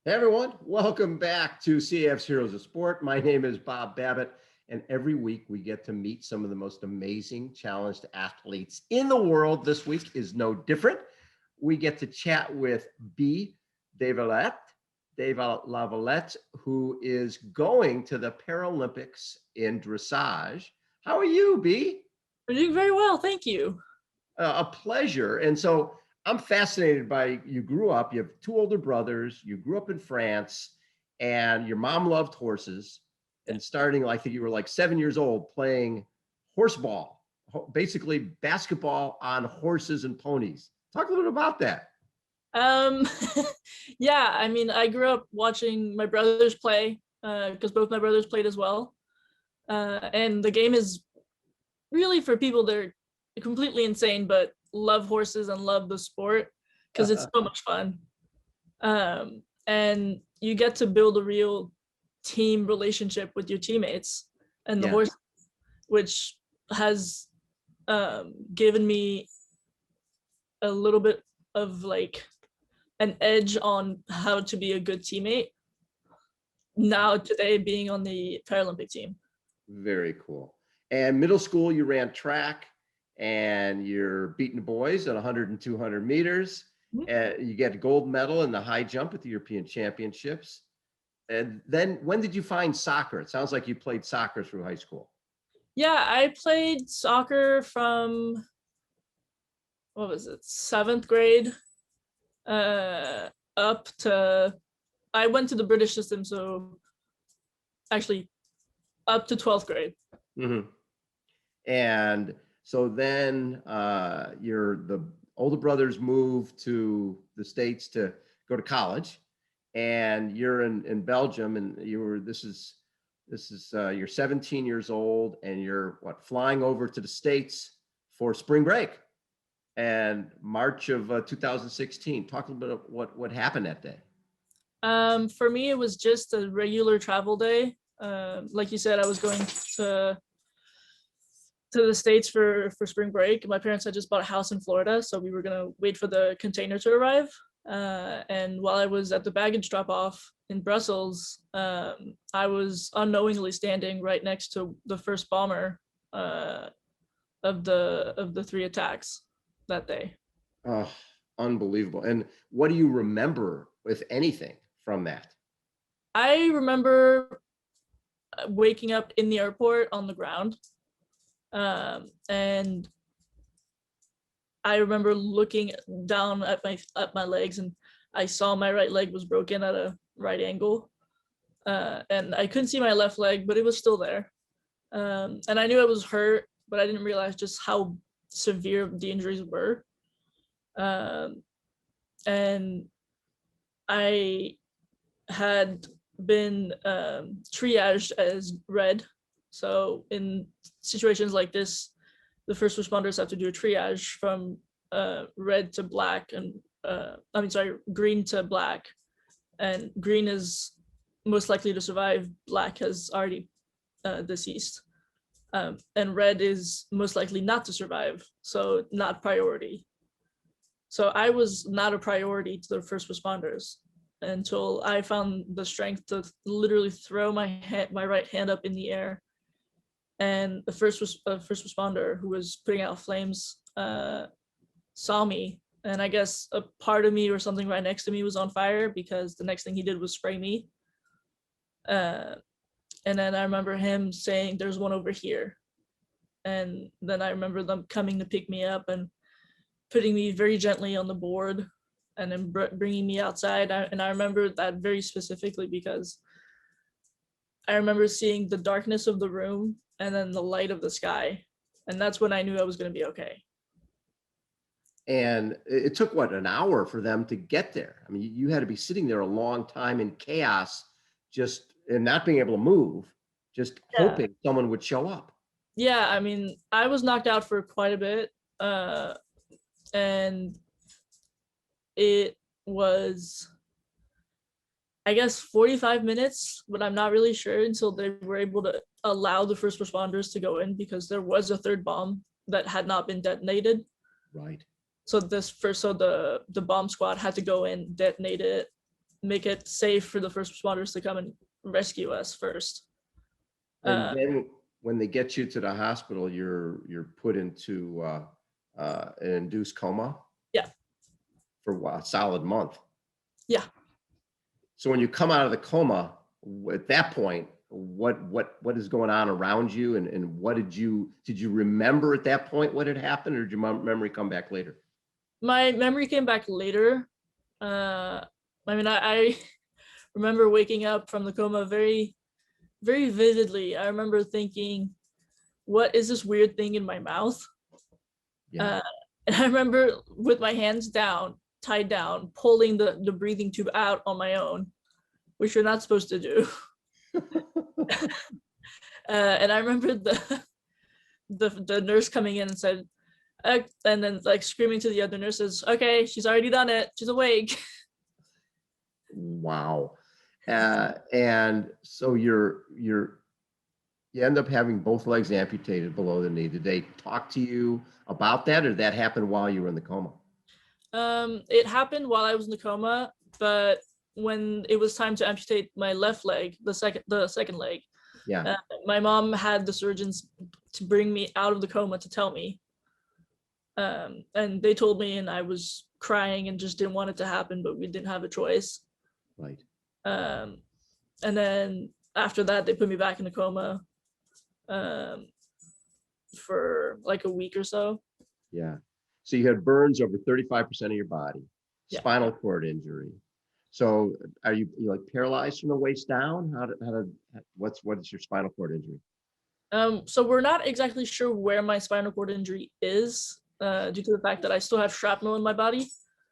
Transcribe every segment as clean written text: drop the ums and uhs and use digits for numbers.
Hey everyone, welcome back to CAF's Heroes of Sport. My name is Bob Babbitt, and every week we get to meet some of the most amazing challenged athletes in the world. This week is no different. We get to chat with Beatrice de Lavalette, who is going to the Paralympics in dressage. How are you, Bea? We're doing very well, thank you. A pleasure. And so I'm fascinated by, you grew up, you have two older brothers, you grew up in France, and your mom loved horses, and starting, I think you were like 7 years old, playing horseball, basically basketball on horses and ponies. Talk a little bit about that. Um, yeah, I mean, I grew up watching my brothers play because both my brothers played as well. And the game is really for people that are completely insane, but love horses and love the sport because it's so much fun. And you get to build a real team relationship with your teammates and the horse, which has given me a little bit of like an edge on how to be a good teammate now today being on the Paralympic team. Very cool. And middle school, you ran track and you're beating the boys at 100 and 200 meters. And you get a gold medal in the high jump at the European Championships. And then when did you find soccer? It sounds like you played soccer through high school. Yeah, I played soccer from, what was it, 7th grade up to, I went to the British system, so actually up to 12th grade. Mm-hmm. And so then the older brothers moved to the States to go to college, and you're in Belgium, and this is you're 17 years old, and you're flying over to the States for spring break and March of 2016. Talk a little bit of what happened that day. For me, it was just a regular travel day. Like you said, I was going to the States for spring break. My parents had just bought a house in Florida, so we were gonna wait for the container to arrive. And while I was at the baggage drop off in Brussels, I was unknowingly standing right next to the first bomber of the 3 attacks that day. Oh, unbelievable. And what do you remember, if anything, from that? I remember waking up in the airport on the ground. And I remember looking down at my legs, and I saw my right leg was broken at a right angle. And I couldn't see my left leg, but it was still there. And I knew I was hurt, but I didn't realize just how severe the injuries were. And I had been triaged as red. So in situations like this, the first responders have to do a triage from red to black, and green to black. And green is most likely to survive, black has already deceased. And red is most likely not to survive, so not priority. So I was not a priority to the first responders until I found the strength to literally throw my right hand up in the air. And the first responder, who was putting out flames, saw me. And I guess a part of me or something right next to me was on fire, because the next thing he did was spray me. And then I remember him saying, "There's one over here." And then I remember them coming to pick me up and putting me very gently on the board, and then bringing me outside. And I remember that very specifically because I remember seeing the darkness of the room and then the light of the sky. And that's when I knew I was going to be okay. And it took an hour for them to get there? I mean, you had to be sitting there a long time in chaos, and not being able to move, just hoping someone would show up. Yeah, I mean, I was knocked out for quite a bit. And it was, I guess, 45 minutes, but I'm not really sure, until they were able to allow the first responders to go in, because there was a third bomb that had not been detonated. Right. So the bomb squad had to go in, detonate it, make it safe for the first responders to come and rescue us first. And then when they get you to the hospital, you're put into an induced coma. Yeah. For a solid month. Yeah. So when you come out of the coma, at that point, what is going on around you, and what did you remember at that point what had happened, or did your memory come back later? My memory came back later. I mean, I remember waking up from the coma very, very vividly. I remember thinking, what is this weird thing in my mouth? Yeah. And I remember with my hands down, tied down, pulling the breathing tube out on my own, which you're not supposed to do. And I remember the nurse coming in and said, and then like screaming to the other nurses, okay, she's already done it, she's awake. Wow. And so you end up having both legs amputated below the knee. Did they talk to you about that, or did that happen while you were in the coma? It happened while I was in the coma, but when it was time to amputate my left leg, the second leg, Yeah. My mom had the surgeons to bring me out of the coma to tell me. And they told me, and I was crying and just didn't want it to happen, but we didn't have a choice. Right. And then after that, they put me back in the coma for like a week or so. Yeah. So you had burns over 35% of your body, Yeah. spinal cord injury. So are you like paralyzed from the waist down? What is your spinal cord injury? So we're not exactly sure where my spinal cord injury is, due to the fact that I still have shrapnel in my body.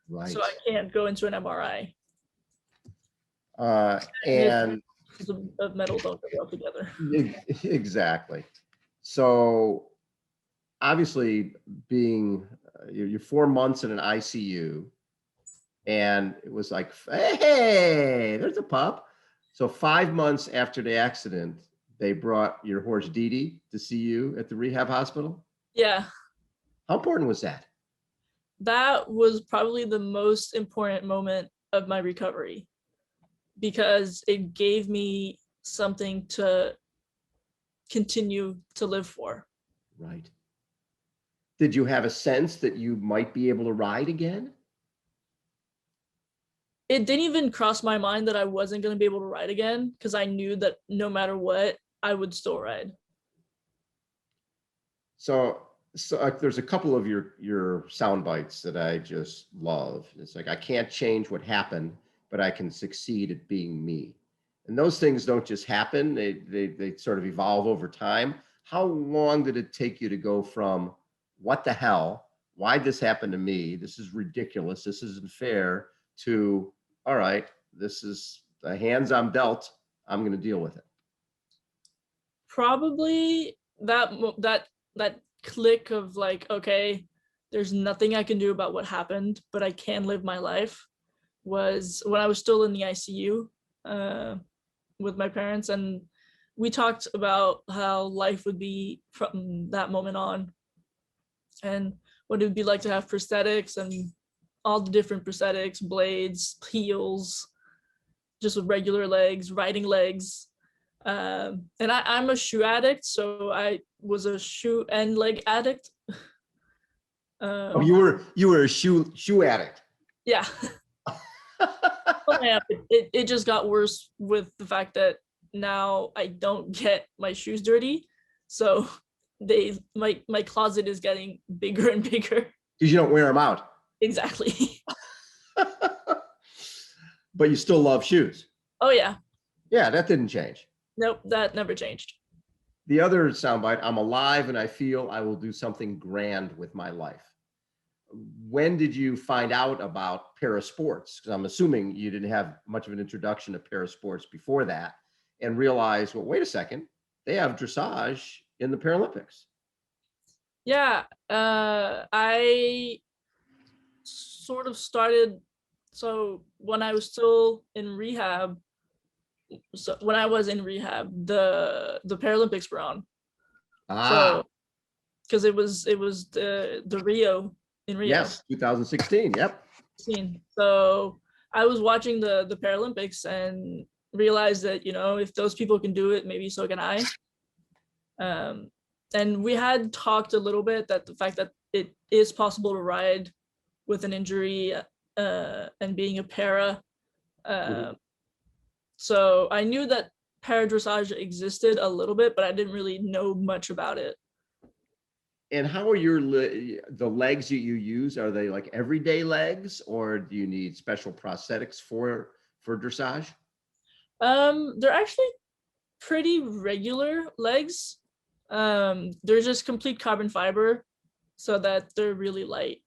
Right. So I can't go into an MRI. And it's a metal don't go well together. Exactly. So obviously being you're 4 months in an ICU, and it was like, hey, there's a pup. So 5 months after the accident, they brought your horse DeeDee to see you at the rehab hospital. Yeah. How important was that? That was probably the most important moment of my recovery, because it gave me something to continue to live for. Right. Did you have a sense that you might be able to ride again? It didn't even cross my mind that I wasn't going to be able to ride again, because I knew that no matter what, I would still ride. So there's a couple of your sound bites that I just love. It's like, I can't change what happened, but I can succeed at being me. And those things don't just happen. They sort of evolve over time. How long did it take you to go from what the hell, why'd this happen to me, this is ridiculous, this isn't fair, to, all right, this is the hands I'm dealt, I'm going to deal with it? Probably that click of like, okay, there's nothing I can do about what happened, but I can live my life, was when I was still in the ICU with my parents, and we talked about how life would be from that moment on, and what it would be like to have prosthetics and all the different prosthetics, blades, heels, just with regular legs, riding legs. And I'm a shoe addict, so I was a shoe and leg addict. Oh, you were a shoe addict. Yeah. It just got worse with the fact that now I don't get my shoes dirty, so my closet is getting bigger and bigger. Because you don't wear them out. Exactly. But you still love shoes. Oh yeah. Yeah, that didn't change. Nope, that never changed. The other soundbite, I'm alive and I feel I will do something grand with my life. When did you find out about parasports? Because I'm assuming you didn't have much of an introduction to parasports before that, and realize, well, wait a second, they have dressage in the Paralympics. Yeah, I sort of started, so when I was still in rehab, the Paralympics were on. So because it was the Rio in Rio. Yes, 2016. Yep. So I was watching the Paralympics and realized that, if those people can do it, maybe so can I. And we had talked a little bit that the fact that it is possible to ride with an injury and being a para. So I knew that para dressage existed a little bit, but I didn't really know much about it. And how are the legs that you use? Are they like everyday legs, or do you need special prosthetics for dressage? They're actually pretty regular legs. They're just complete carbon fiber so that they're really light.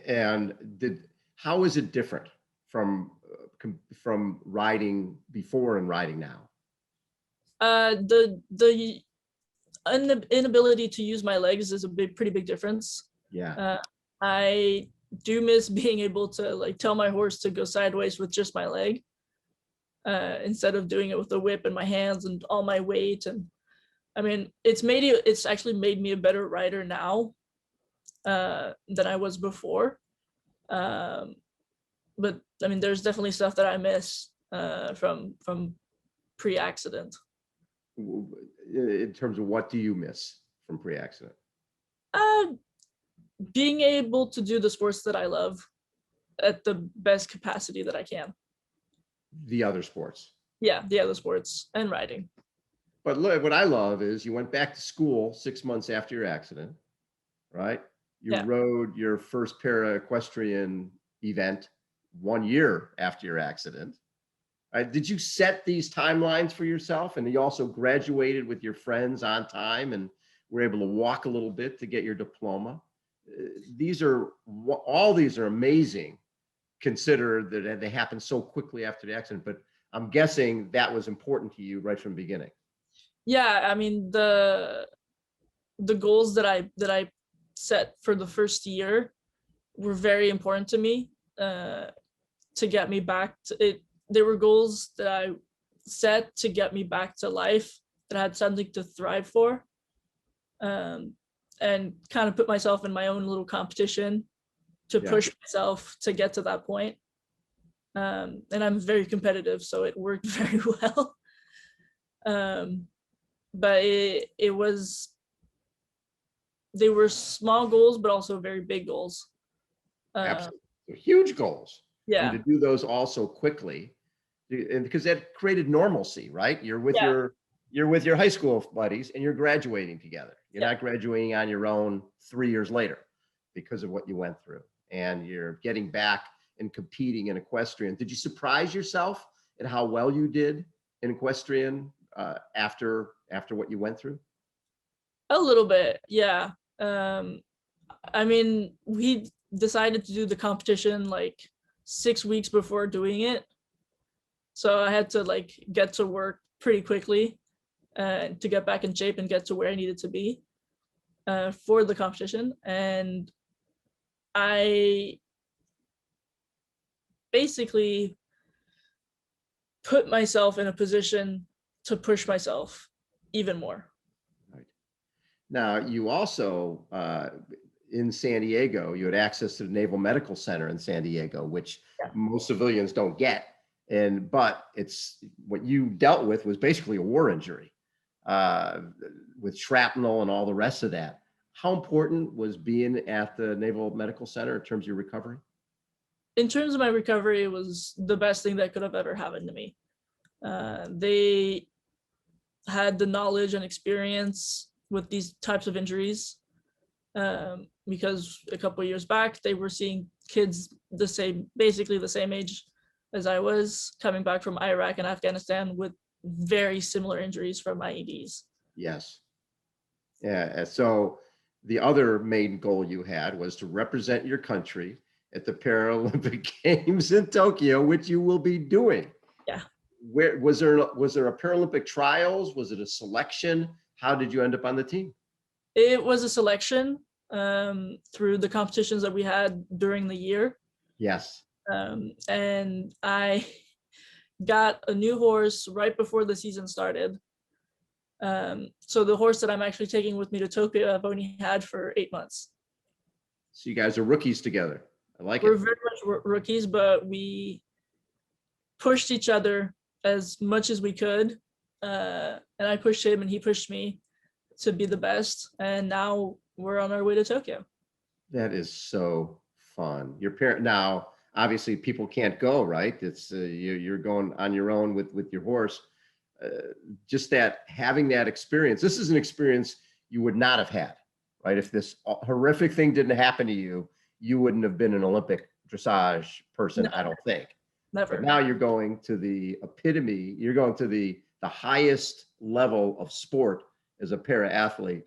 And how is it different from riding before and riding now? The inability to use my legs is a pretty big difference. Yeah. I do miss being able to like tell my horse to go sideways with just my leg, instead of doing it with the whip and my hands and all my weight. And I mean, it's actually made me a better rider now than I was before. But I mean, there's definitely stuff that I miss from pre-accident. In terms of what do you miss from pre-accident? Being able to do the sports that I love at the best capacity that I can. The other sports. Yeah, the other sports and riding. But look, what I love is you went back to school 6 months after your accident, right? You rode your first para equestrian event 1 year after your accident. Right? Did you set these timelines for yourself? And you also graduated with your friends on time and were able to walk a little bit to get your diploma. All these are amazing, consider that they happened so quickly after the accident, but I'm guessing that was important to you right from the beginning. Yeah, I mean, the goals that I set for the first year were very important to me, to get me back to it. They were goals that I set to get me back to life, that I had something to thrive for, and kind of put myself in my own little competition to push myself to get to that point. And I'm very competitive, so it worked very well. But they were small goals, but also very big goals. Absolutely. Huge goals. Yeah. And to do those also quickly, and because that created normalcy, right? You're with your high school buddies and you're graduating together. You're not graduating on your own 3 years later because of what you went through, and you're getting back and competing in equestrian. Did you surprise yourself at how well you did in equestrian after what you went through? A little bit, yeah. I mean, we decided to do the competition like 6 weeks before doing it, so I had to like get to work pretty quickly to get back in shape and get to where I needed to be for the competition. And I basically put myself in a position to push myself even more. Right. Now, you also, in San Diego, you had access to the Naval Medical Center in San Diego, which most civilians don't get. But it's what you dealt with was basically a war injury with shrapnel and all the rest of that. How important was being at the Naval Medical Center in terms of your recovery? In terms of my recovery, it was the best thing that could have ever happened to me. They had the knowledge and experience with these types of injuries, because a couple of years back, they were seeing kids basically the same age as I was, coming back from Iraq and Afghanistan with very similar injuries from IEDs. Yes. Yeah. So the other main goal you had was to represent your country at the Paralympic Games in Tokyo, which you will be doing. Yeah. Where was there a Paralympic trials? Was it a selection? How did you end up on the team? It was a selection through the competitions that we had during the year. Yes. And I got a new horse right before the season started. So the horse that I'm actually taking with me to Tokyo, I've only had for 8 months. So you guys are rookies together. I like We're it. very much rookies, but we pushed each other as much as we could. And I pushed him and he pushed me to be the best. And now we're on our way to Tokyo. That is so fun. Your parent now, obviously people can't go, right? It's you're going on your own with your horse. Just that having that experience. This is an experience you would not have had, right? If this horrific thing didn't happen to you, you wouldn't have been an Olympic dressage person, No, I don't think. never. But now you're going to the epitome, you're going to the highest level of sport as a para athlete.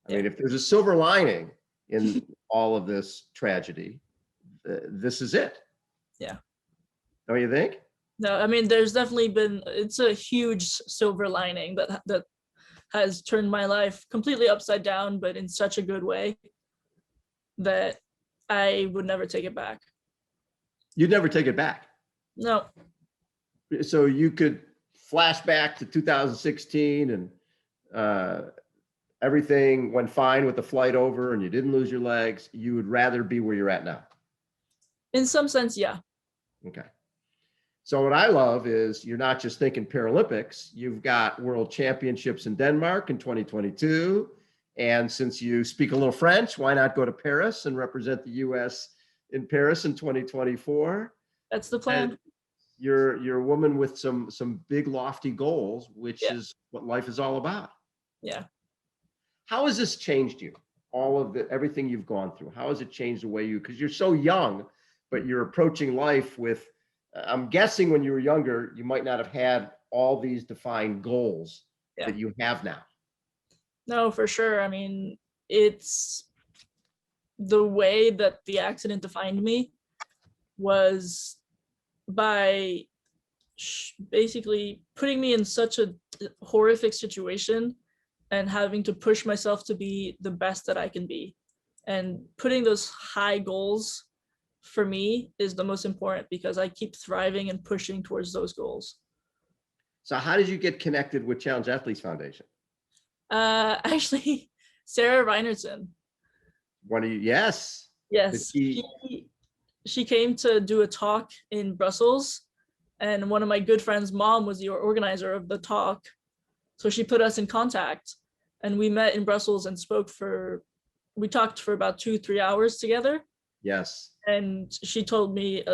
I mean, if there's a silver lining in all of this tragedy, this is it. Yeah. Don't you think? No, I mean, there's definitely been, it's a huge silver lining that has turned my life completely upside down, but in such a good way that I would never take it back. You'd never take it back. No. So you could flash back to 2016 and everything went fine with the flight over and you didn't lose your legs. You would rather be where you're at now. In some sense, yeah. Okay. So what I love is you're not just thinking Paralympics, you've got World Championships in Denmark in 2022. And since you speak a little French, why not go to Paris and represent the US in Paris in 2024? That's the plan. And you're a woman with some big lofty goals, which is what life is all about. Yeah. How has this changed you? All of everything you've gone through, how has it changed the way because you're so young, but you're approaching life with, I'm guessing when you were younger, you might not have had all these defined goals that you have now. No, for sure. I mean, it's the way that the accident defined me was by basically putting me in such a horrific situation and having to push myself to be the best that I can be. And putting those high goals for me is the most important because I keep thriving and pushing towards those goals. So how did you get connected with Challenge Athletes Foundation? Actually, Sarah Reinertsen. One of you, yes. Yes, she came to do a talk in Brussels, and one of my good friend's mom was the organizer of the talk. So she put us in contact, and we met in Brussels and we talked for about 2-3 hours together. Yes. And she told me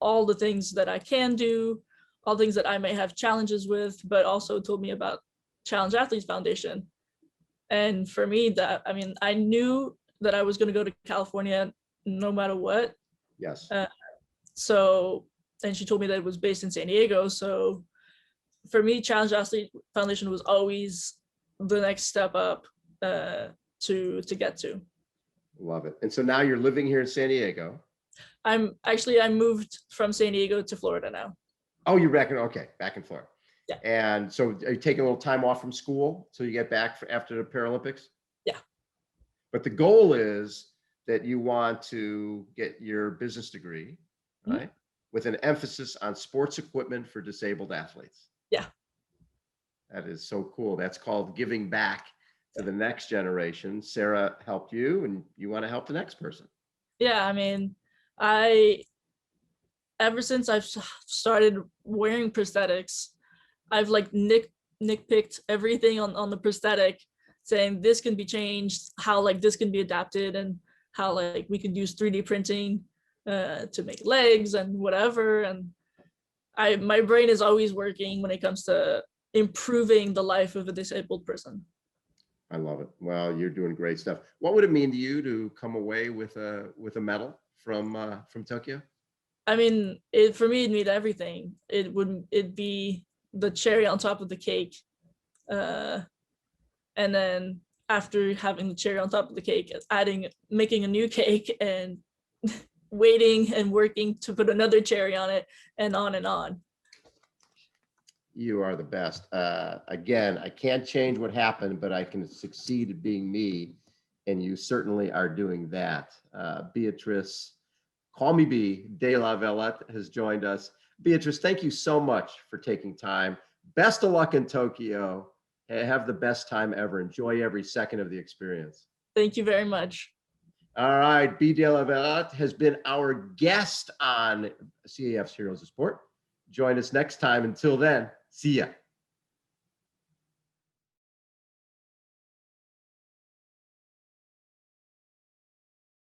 all the things that I can do, all things that I may have challenges with, but also told me about Challenge Athletes Foundation. And for me, I mean, I knew that I was going to go to California no matter what. Yes. And she told me that it was based in San Diego. So for me, Challenge Athletes Foundation was always the next step up to get to. Love it. And so now you're living here in San Diego. I moved from San Diego to Florida now. Oh, you're back in Florida. Yeah. And so are you taking a little time off from school so you get back after the Paralympics? Yeah. But the goal is that you want to get your business degree, right? With an emphasis on sports equipment for disabled athletes. Yeah. That is so cool. That's called giving back to the next generation. Sarah helped you and you want to help the next person. Yeah, I mean, ever since I've started wearing prosthetics, I've like nitpicked everything on the prosthetic, saying this can be changed, how like this can be adapted, and how like we could use 3D printing to make legs and whatever. And my brain is always working when it comes to improving the life of a disabled person. I love it. Well, you're doing great stuff. What would it mean to you to come away with a medal from Tokyo? I mean, for me, it'd mean everything. It'd be the cherry on top of the cake. And then after having the cherry on top of the cake, making a new cake and waiting and working to put another cherry on it and on and on. You are the best. Again, I can't change what happened, but I can succeed at being me. And you certainly are doing that. Beatrice, call me B, de Lavalette has joined us. Beatrice, thank you so much for taking time. Best of luck in Tokyo. Have the best time ever. Enjoy every second of the experience. Thank you very much. All right, Beatrice de Lavalette has been our guest on CAF's Heroes of Sport. Join us next time. Until then, see ya.